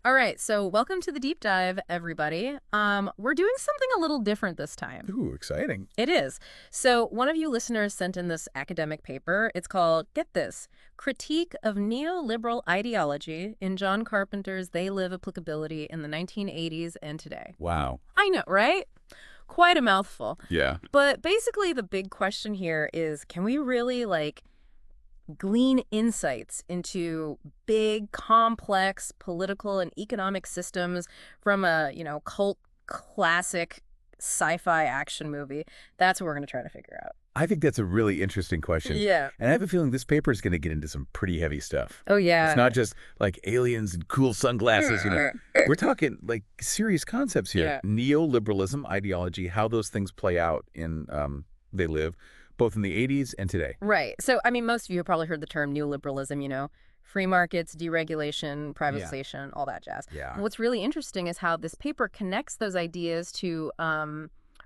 All right, so welcome to the deep dive, everybody. We're doing something a little different this time. Ooh, exciting. It is. So one of you listeners sent in this academic paper. It's called, get this, Critique of Neoliberal Ideology in John Carpenter's They Live Applicability in the 1980s and Today. Wow. I know, right? Quite a mouthful. Yeah. But basically the big question here is, can we really, glean insights into big, complex political and economic systems from a, cult classic sci-fi action movie? That's what we're going to try to figure out. I think that's a really interesting question. Yeah. And I have a feeling this paper is going to get into some pretty heavy stuff. Oh, yeah. It's not just like aliens and cool sunglasses, We're talking like serious concepts here. Yeah. Neoliberalism, ideology, how those things play out in They Live, both in the 80s and today. Right. So, I mean, most of you have probably heard the term neoliberalism, free markets, deregulation, privatization, all that jazz. Yeah. What's really interesting is how this paper connects those ideas to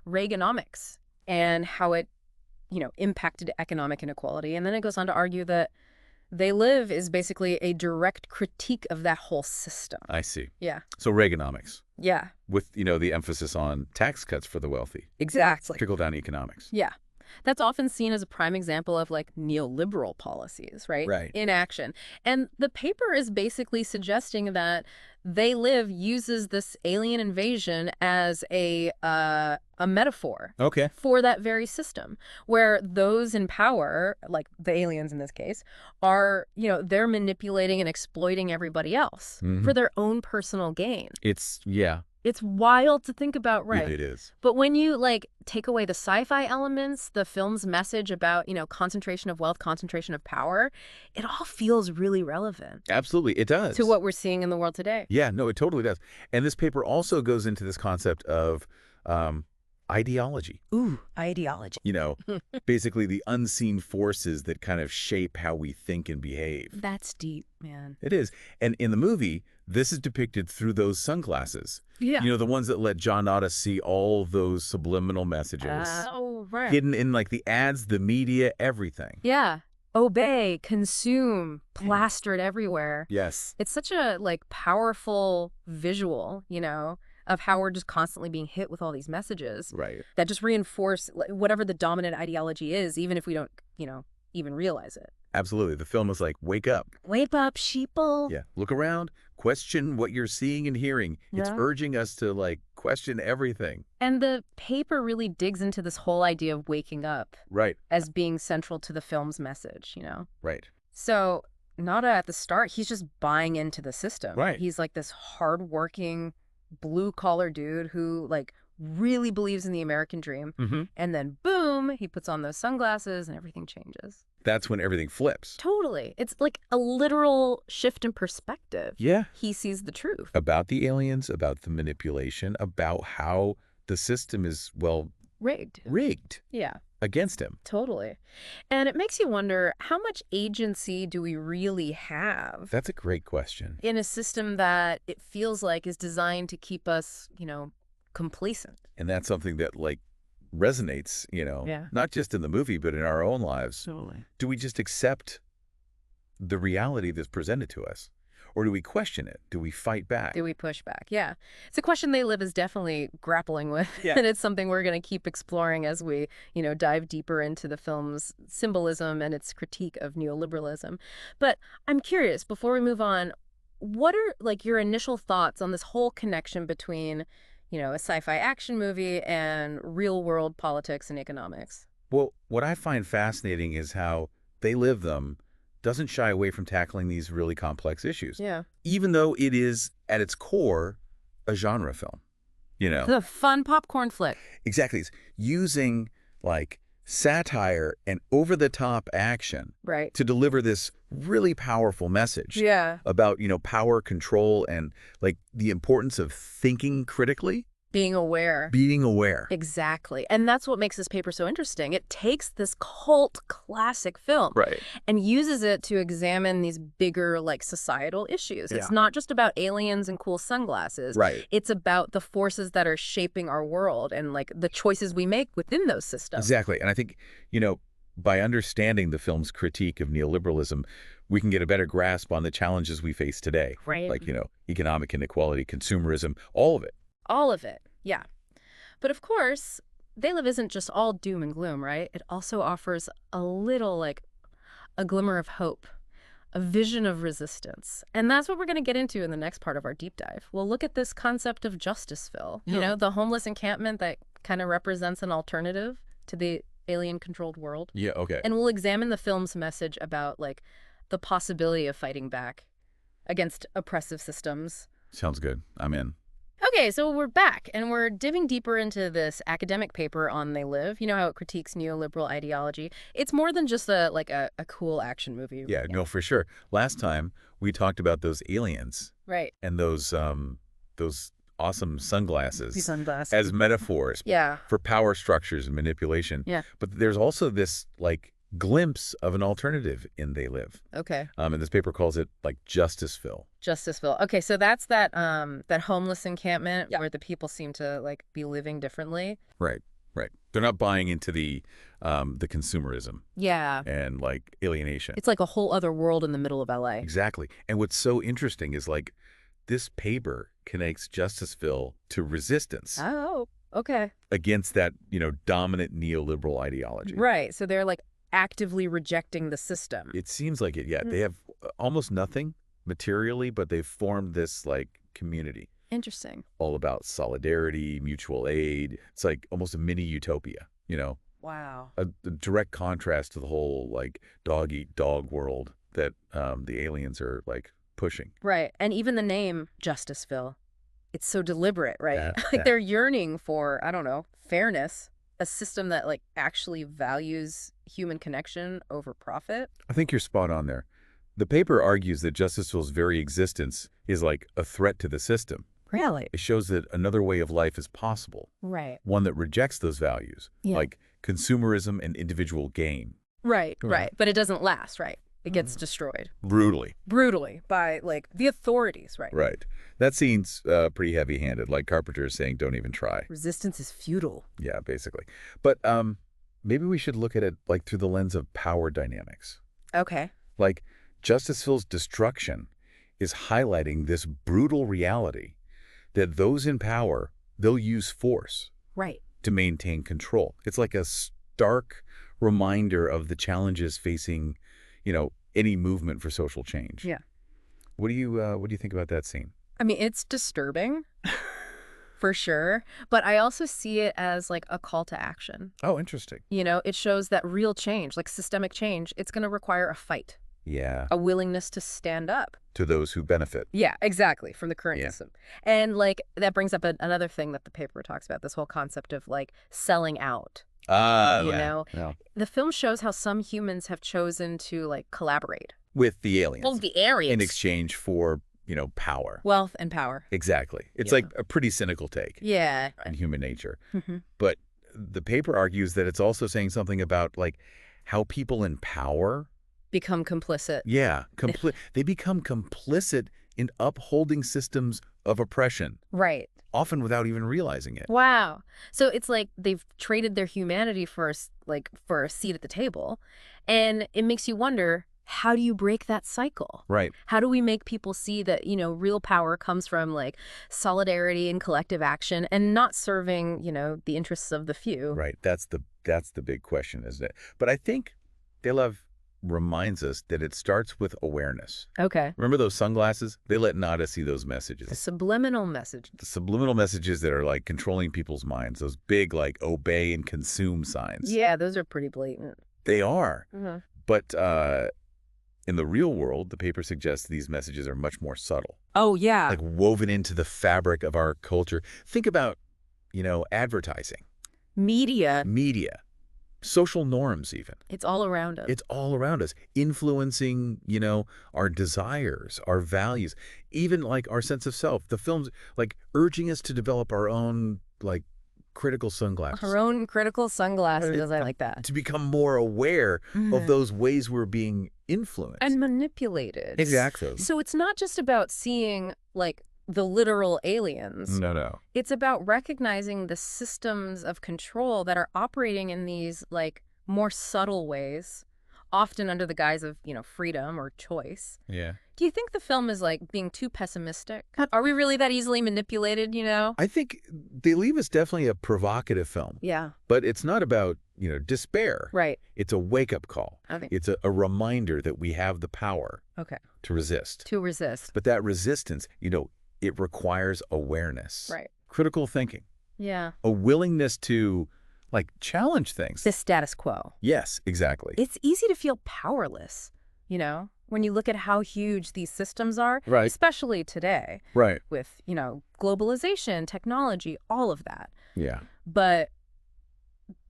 Reaganomics and how it, impacted economic inequality. And then it goes on to argue that They Live is basically a direct critique of that whole system. I see. Yeah. So Reaganomics, Yeah. with, the emphasis on tax cuts for the wealthy. Exactly. Trickle-down economics. Yeah. That's often seen as a prime example of neoliberal policies, right? Right. In action. And the paper is basically suggesting that They Live uses this alien invasion as a metaphor Okay. for that very system, where those in power, like the aliens in this case, are, they're manipulating and exploiting everybody else for their own personal gain. It's wild to think about, right? It is. But when you, take away the sci-fi elements, the film's message about, concentration of wealth, concentration of power, it all feels really relevant Absolutely. It does. to what we're seeing in the world today. Yeah, no, it totally does. And this paper also goes into this concept of ideology. Ooh, ideology. Basically the unseen forces that kind of shape how we think and behave. That's deep, man. It is. And in the movie, this is depicted through those sunglasses. Yeah. The ones that let John Otis see all those subliminal messages. Oh, right. Hidden in the ads, the media, everything. Yeah. Obey, consume, plastered everywhere. Yes. It's such a, powerful visual, of how we're just constantly being hit with all these messages. Right. That just reinforce whatever the dominant ideology is, even if we don't, even realize it. Absolutely. The film is like, wake up. Wake up, sheeple. Yeah. Look around. Question what you're seeing and hearing. It's Yeah. urging us to question everything. And the paper really digs into this whole idea of waking up Right. as being central to the film's message, Right. So Nada at the start, he's just buying into the system. Right. He's this hardworking, blue-collar dude who, really believes in the American dream. Mm-hmm. And then, boom, he puts on those sunglasses and everything changes. That's when everything flips. Totally. It's like a literal shift in perspective. Yeah. He sees the truth. About the aliens, about the manipulation, about how the system is, rigged Yeah, against him. totally. And it makes you wonder, how much agency do we really have That's a great question. in a system that it feels like is designed to keep us, complacent? And that's something that resonates, Yeah. not just in the movie, but in our own lives. Totally. Do we just accept the reality that's presented to us? Or do we question it? Do we fight back? Do we push back? Yeah. It's a question They Live is definitely grappling with. Yeah. And it's something we're going to keep exploring as we, dive deeper into the film's symbolism and its critique of neoliberalism. But I'm curious, before we move on, what are your initial thoughts on this whole connection between, a sci-fi action movie and real world politics and economics? Well, what I find fascinating is how They Live Them doesn't shy away from tackling these really complex issues. Yeah. Even though it is, at its core, a genre film. The fun popcorn flick. Exactly. It's using satire and over-the-top action Right. to deliver this really powerful message Yeah. about, power, control, and the importance of thinking critically, Being aware. being aware. Exactly. And that's what makes this paper so interesting. It takes this cult classic film Right. and uses it to examine these bigger, societal issues. It's Yeah. not just about aliens and cool sunglasses. Right. It's about the forces that are shaping our world and, the choices we make within those systems. Exactly. And I think, by understanding the film's critique of neoliberalism, we can get a better grasp on the challenges we face today. Right. Like, economic inequality, consumerism, all of it. All of it, yeah. But of course, They Live isn't just all doom and gloom, right? It also offers a little, like, a glimmer of hope, a vision of resistance. And that's what we're going to get into in the next part of our deep dive. We'll look at this concept of Justiceville, the homeless encampment that kind of represents an alternative to the alien-controlled world. Yeah, okay. And we'll examine the film's message about, like, the possibility of fighting back against oppressive systems. Sounds good. I'm in. Okay, so we're back, and we're diving deeper into this academic paper on They Live. You know how it critiques neoliberal ideology? It's more than just a cool action movie. Yeah, no, for sure. Last time, we talked about those aliens. Right. And those awesome sunglasses. These sunglasses. As metaphors. Yeah. For power structures and manipulation. Yeah. But there's also this, like, glimpse of an alternative in They Live. Okay. And this paper calls it, like, Justiceville. Justiceville. Okay, so that's that homeless encampment where the people seem to, like, be living differently. Right, right. They're not buying into the consumerism. Yeah. And, like, alienation. It's like a whole other world in the middle of LA. Exactly. And what's so interesting is, like, this paper connects Justiceville to resistance. Oh, okay. Against that, dominant neoliberal ideology. Right. So they're, like, actively rejecting the system. It seems like it, yeah. They have almost nothing materially, but they've formed this, like, community. Interesting. All about solidarity, mutual aid. It's like almost a mini utopia, Wow. A direct contrast to the whole, like, dog-eat-dog world that the aliens are, like, pushing. Right. And even the name Justiceville, it's so deliberate, right? Yeah, Like they're yearning for, I don't know, fairness, a system that, like, actually values human connection over profit. I think you're spot on there. The paper argues that Justiceville's very existence is like a threat to the system. Really? It shows that another way of life is possible. Right. One that rejects those values, like consumerism and individual gain. Right. But it doesn't last, right? It gets destroyed. Brutally. Brutally by, like, the authorities, right? Right. That scene's pretty heavy-handed, like Carpenter is saying, don't even try. Resistance is futile. Yeah, basically. But maybe we should look at it, like, through the lens of power dynamics. Okay. Like, Justiceville's destruction is highlighting this brutal reality that those in power, they'll use force. Right. To maintain control. It's like a stark reminder of the challenges facing, any movement for social change. Yeah. What do you think about that scene? I mean, it's disturbing, for sure. But I also see it as, like, a call to action. Oh, interesting. It shows that real change, like systemic change, it's going to require a fight. Yeah. A willingness to stand up. To those who benefit. Yeah, exactly, from the current system. And, like, that brings up another thing that the paper talks about, this whole concept of, like, selling out. Yeah. The film shows how some humans have chosen to, like, collaborate. With the aliens. Well, the aliens. In exchange for, power. Wealth and power. Exactly. It's like a pretty cynical take. Yeah. On human nature. Mm-hmm. But the paper argues that it's also saying something about, like, how people in power become complicit. Yeah. They become complicit in upholding systems of oppression. Right. Often without even realizing it. Wow. So it's like they've traded their humanity for a seat at the table. And it makes you wonder, how do you break that cycle? Right. How do we make people see that, real power comes from, like, solidarity and collective action and not serving, the interests of the few? Right. That's the big question, isn't it? But I think They Live reminds us that it starts with awareness. Okay. Remember those sunglasses? They let Nada see those messages. The subliminal message. The subliminal messages that are, like, controlling people's minds. Those big, like, obey and consume signs. Yeah, those are pretty blatant. They are. Mm-hmm. But in the real world, the paper suggests these messages are much more subtle. Oh, yeah. Like woven into the fabric of our culture. Think about, advertising. Media. Social norms, even. It's all around us. It's all around us, influencing, our desires, our values, even, like, our sense of self. The film's, like, urging us to develop our own, like, critical sunglasses. Our own critical sunglasses. I like that. To become more aware of those ways we're being influenced. And manipulated. Exactly. So it's not just about seeing, like, the literal aliens. No. It's about recognizing the systems of control that are operating in these, like, more subtle ways, often under the guise of, freedom or choice. Yeah. Do you think the film is, like, being too pessimistic? Are we really that easily manipulated? I think They Leave is definitely a provocative film, Yeah. but it's not about, despair. Right. It's a wake-up call. Okay. It's a reminder that we have the power Okay. to resist. To resist. But that resistance, it requires awareness. Right. Critical thinking. Yeah. A willingness to, challenge things. The status quo. Yes, exactly. It's easy to feel powerless, when you look at how huge these systems are, Right. especially today Right. with, globalization, technology, all of that. Yeah. But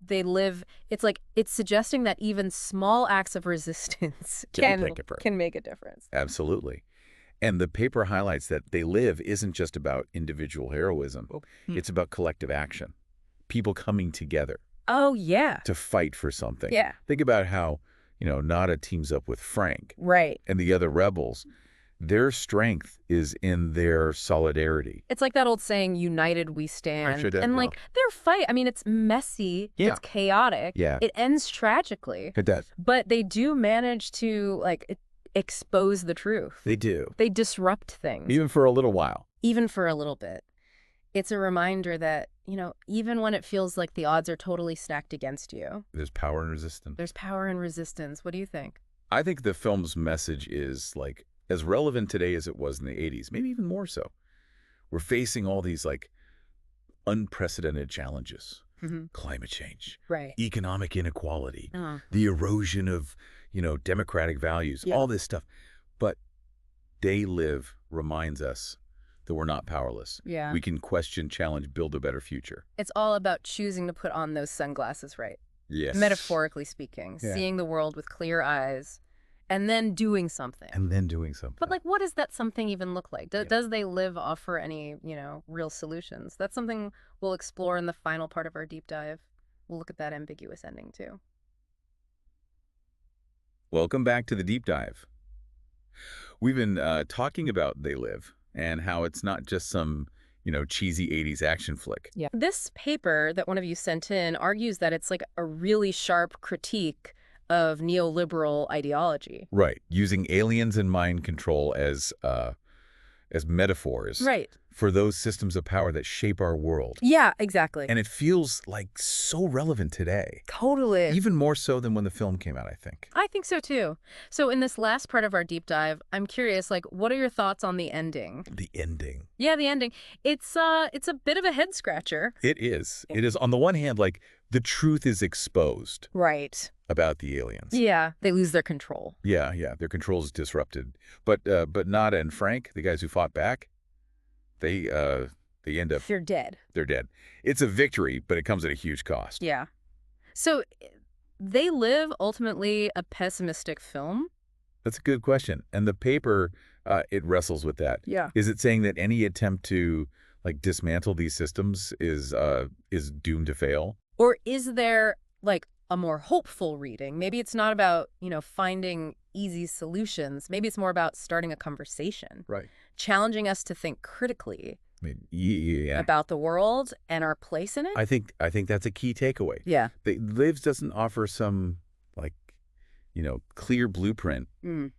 it's suggesting that even small acts of resistance Can make a difference. can make a difference. Absolutely. And the paper highlights that They Live isn't just about individual heroism. It's about collective action. People coming together Oh, yeah. to fight for something. Yeah. Think about how, Nada teams up with Frank Right. and the other rebels. Their strength is in their solidarity. It's like that old saying, united we stand. Actually, that- And, their fight, it's messy. Yeah. It's chaotic. Yeah. It ends tragically. It does. But they do manage to, expose the truth. They do. They disrupt things. Even for a little while. Even for a little bit. It's a reminder that, even when it feels like the odds are totally stacked against you, There's power in resistance. there's power in resistance. What do you think? I think the film's message is, as relevant today as it was in the 80s, maybe even more so. We're facing all these, unprecedented challenges. Mm-hmm. Climate change, Right. economic inequality, Uh, the erosion of, democratic values, Yeah. all this stuff. But They Live reminds us that we're not powerless. yeah. We can question, challenge, build a better future. It's all about choosing to put on those sunglasses, right? Yes. Metaphorically speaking, Yeah. seeing the world with clear eyes and then doing something. And then doing something. But what does that something even look like? Yeah. Does They Live offer any, real solutions? That's something we'll explore in the final part of our deep dive. We'll look at that ambiguous ending too. Welcome back to the Deep Dive. We've been talking about They Live and how it's not just some, cheesy 80s action flick. Yeah. This paper that one of you sent in argues that it's a really sharp critique of neoliberal ideology. Right. Using aliens and mind control as metaphors Right. for those systems of power that shape our world. Yeah, exactly. And it feels so relevant today. Totally. Even more so than when the film came out, I think. I think so too. So in this last part of our deep dive, I'm curious, what are your thoughts on the ending? The ending. Yeah, the ending. It's a bit of a head scratcher. It is. It is. On the one hand, the truth is exposed Right. about the aliens. Yeah. They lose their control. Yeah, their control is disrupted. But Nada and Frank, the guys who fought back, they end up, They're dead. they're dead. It's a victory, but it comes at a huge cost. Yeah. So They Live, ultimately a pessimistic film? That's a good question. And the paper, it wrestles with that. Yeah. Is it saying that any attempt to dismantle these systems is doomed to fail? Or is there a more hopeful reading? Maybe it's not about, finding easy solutions. Maybe it's more about starting a conversation, Right. challenging us to think critically I mean, yeah. about the world and our place in it. I think that's a key takeaway. Yeah. The Lives doesn't offer some clear blueprint Mm.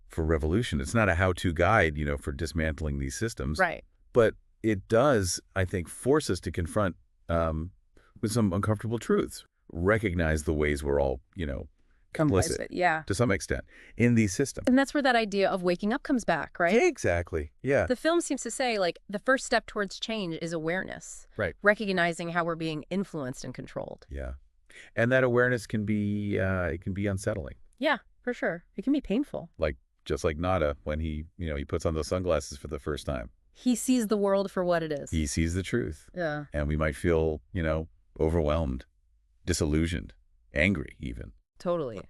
for revolution. It's not a how-to guide, for dismantling these systems. Right. But it does, I think, force us to confront with some uncomfortable truths. Recognize the ways we're all, complicit Yeah. to some extent in these systems. And that's where that idea of waking up comes back, right? Exactly. Yeah. The film seems to say, the first step towards change is awareness. Right. Recognizing how we're being influenced and controlled. Yeah. And that awareness can be it can be unsettling. Yeah, for sure. It can be painful. Just like Nada when he puts on those sunglasses for the first time. He sees the world for what it is. He sees the truth. Yeah. And we might feel, overwhelmed, disillusioned, angry even. Totally.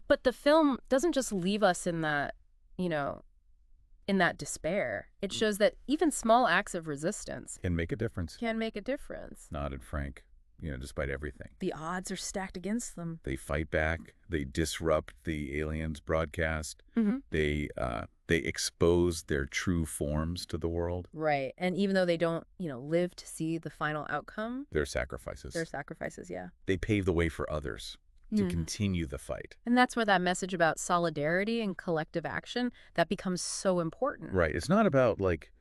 But the film doesn't just leave us in that, in that despair. It shows that even small acts of resistance Can make a difference. can make a difference. Nada and Frank, despite everything. The odds are stacked against them. They fight back. They disrupt the aliens' broadcast. Mm-hmm. They expose their true forms to the world. Right. And even though they don't, live to see the final outcome, Their sacrifices. their sacrifices, yeah. They pave the way for others. to continue the fight. And that's where that message about solidarity and collective action, that becomes so important. Right. It's not about, like,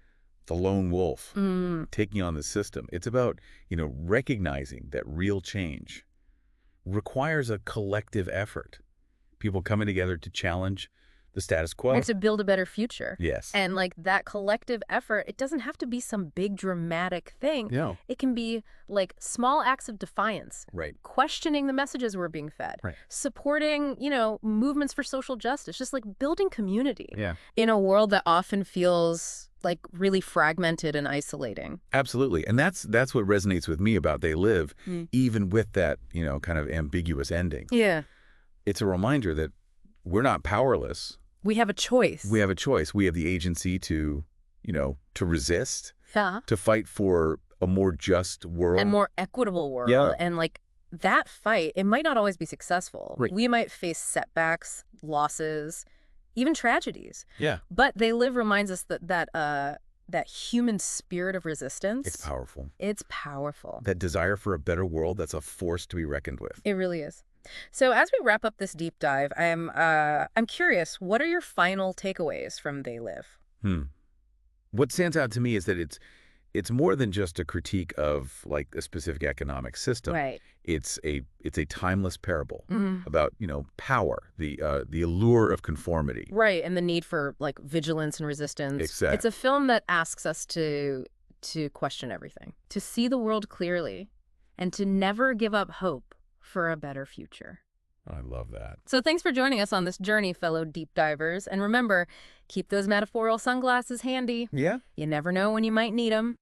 the lone wolf taking on the system. It's about, recognizing that real change requires a collective effort. People coming together to challenge the status quo. And to build a better future. Yes. And like that collective effort, it doesn't have to be some big dramatic thing. No. It can be like small acts of defiance. Right. Questioning the messages we're being fed. Right. Supporting, movements for social justice. Just like building community. Yeah. In a world that often feels like really fragmented and isolating. Absolutely. And that's what resonates with me about They Live, even with that, kind of ambiguous ending. Yeah. It's a reminder that we're not powerless. We have a choice. We have a choice. We have the agency to, to resist, Yeah. to fight for a more just world. And more equitable world. Yeah. And like that fight, it might not always be successful. Right. We might face setbacks, losses, even tragedies. Yeah. But They Live reminds us that human spirit of resistance. It's powerful. It's powerful. That desire for a better world, that's a force to be reckoned with. It really is. So as we wrap up this deep dive, I'm curious, what are your final takeaways from They Live? What stands out to me is that it's more than just a critique of, like, a specific economic system. Right. It's a timeless parable about, power, the allure of conformity. Right, and the need for like vigilance and resistance. Exactly. It's a film that asks us to question everything, to see the world clearly, and to never give up hope for a better future. I love that. So thanks for joining us on this journey, fellow deep divers. And remember, keep those metaphorical sunglasses handy. Yeah. You never know when you might need them.